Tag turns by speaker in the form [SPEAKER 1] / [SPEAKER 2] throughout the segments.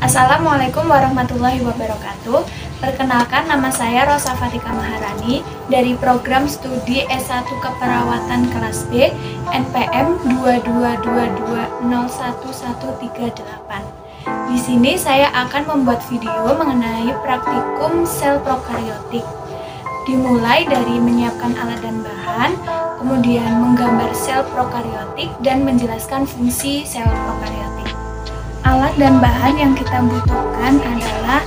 [SPEAKER 1] Assalamualaikum warahmatullahi wabarakatuh. Perkenalkan, nama saya Rosa Fatika Maharani dari program studi S1 Keperawatan kelas B NPM 2222011138. Di sini saya akan membuat video mengenai praktikum sel prokaryotik. Dimulai dari menyiapkan alat dan bahan, kemudian menggambar sel prokaryotik dan menjelaskan fungsi sel prokaryotik. Alat dan bahan yang kita butuhkan adalah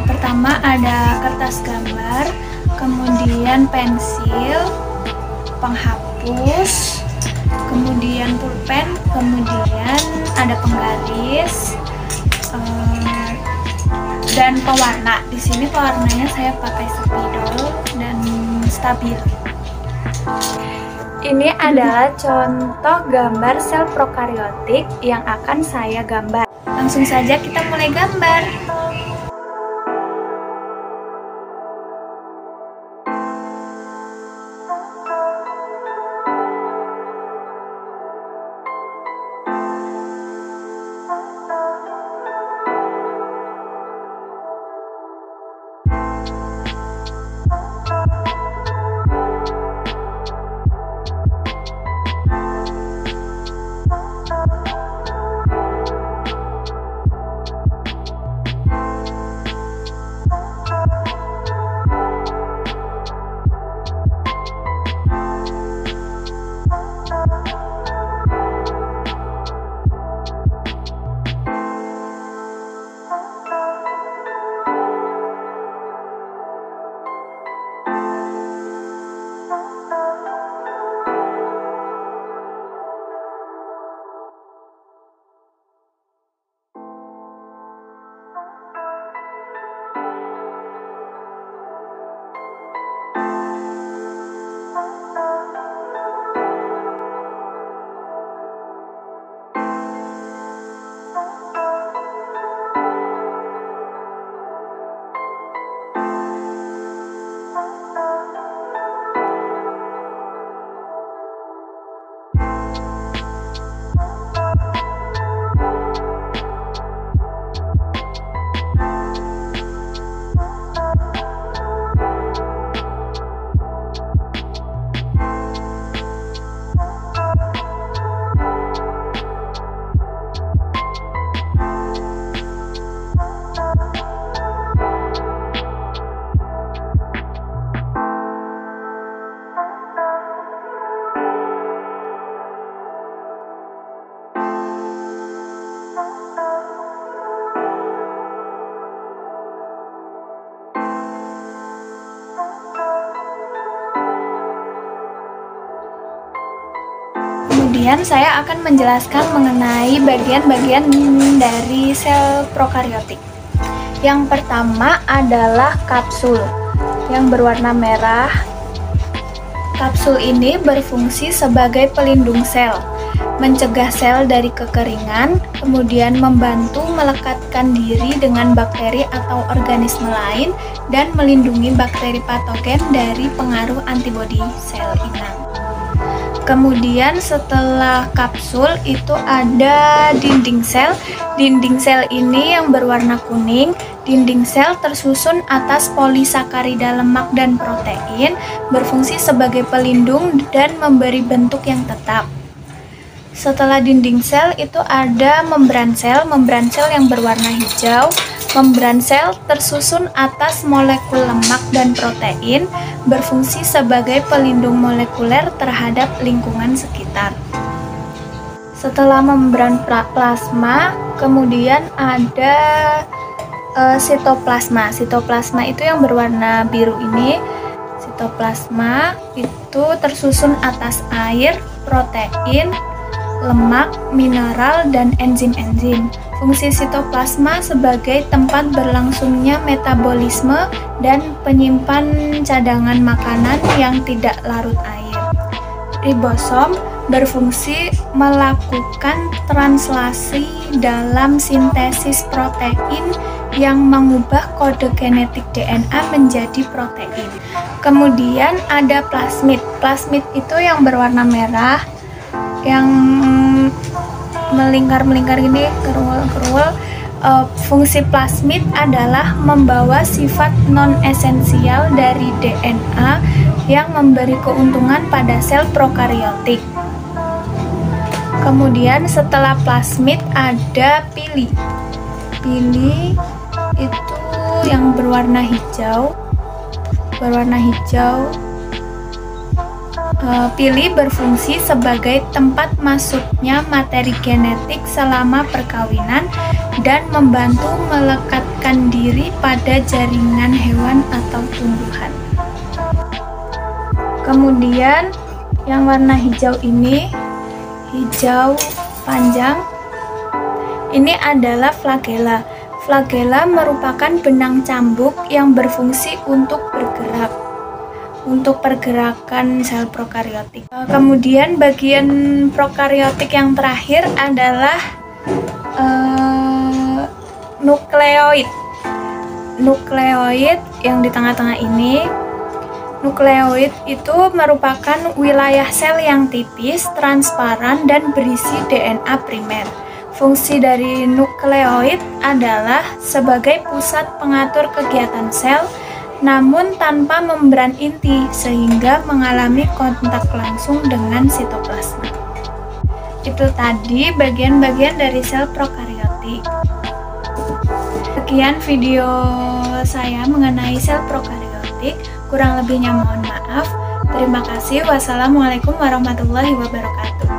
[SPEAKER 1] pertama ada kertas gambar, kemudian pensil, penghapus, kemudian pulpen, kemudian ada penggaris dan pewarna. Di sini pewarnanya saya pakai spidol dan stabilo. Ini adalah contoh gambar sel prokaryotik yang akan saya gambar. Langsung saja kita mulai gambar. Kemudian saya akan menjelaskan mengenai bagian-bagian dari sel prokaryotik. Yang pertama adalah kapsul yang berwarna merah. Kapsul ini berfungsi sebagai pelindung sel, mencegah sel dari kekeringan, kemudian membantu melekatkan diri dengan bakteri atau organisme lain, dan melindungi bakteri patogen dari pengaruh antibodi sel inang. Kemudian setelah kapsul itu ada dinding sel. Dinding sel ini yang berwarna kuning. Dinding sel tersusun atas polisakarida lemak dan protein, berfungsi sebagai pelindung dan memberi bentuk yang tetap. Setelah dinding sel itu ada membran sel. Membran sel yang berwarna hijau. Membran sel tersusun atas molekul lemak dan protein, berfungsi sebagai pelindung molekuler terhadap lingkungan sekitar. Setelah membran plasma, kemudian ada sitoplasma. Sitoplasma itu yang berwarna biru ini. Sitoplasma itu tersusun atas air, protein, lemak, mineral, dan enzim-enzim. Fungsi sitoplasma sebagai tempat berlangsungnya metabolisme dan penyimpan cadangan makanan yang tidak larut air. Ribosom berfungsi melakukan translasi dalam sintesis protein yang mengubah kode genetik DNA menjadi protein. Kemudian ada plasmid. Plasmid itu yang berwarna merah, yang melingkar-melingkar ini, kerual-kerual. Fungsi plasmid adalah membawa sifat non-esensial dari DNA yang memberi keuntungan pada sel prokariotik. Kemudian setelah plasmid ada pili. Pili itu yang berwarna hijau. Pili berfungsi sebagai tempat masuknya materi genetik selama perkawinan dan membantu melekatkan diri pada jaringan hewan atau tumbuhan. Kemudian yang warna hijau ini, hijau panjang, ini adalah flagela. Flagela merupakan benang cambuk yang berfungsi untuk bergerak, untuk pergerakan sel prokariotik. Kemudian bagian prokariotik yang terakhir adalah nukleoid. Nukleoid yang di tengah-tengah ini, nukleoid itu merupakan wilayah sel yang tipis, transparan, dan berisi DNA primer. Fungsi dari nukleoid adalah sebagai pusat pengatur kegiatan sel, namun tanpa membran inti, sehingga mengalami kontak langsung dengan sitoplasma. Itu tadi bagian-bagian dari sel prokariotik. Sekian video saya mengenai sel prokariotik, kurang lebihnya mohon maaf. Terima kasih. Wassalamualaikum warahmatullahi wabarakatuh.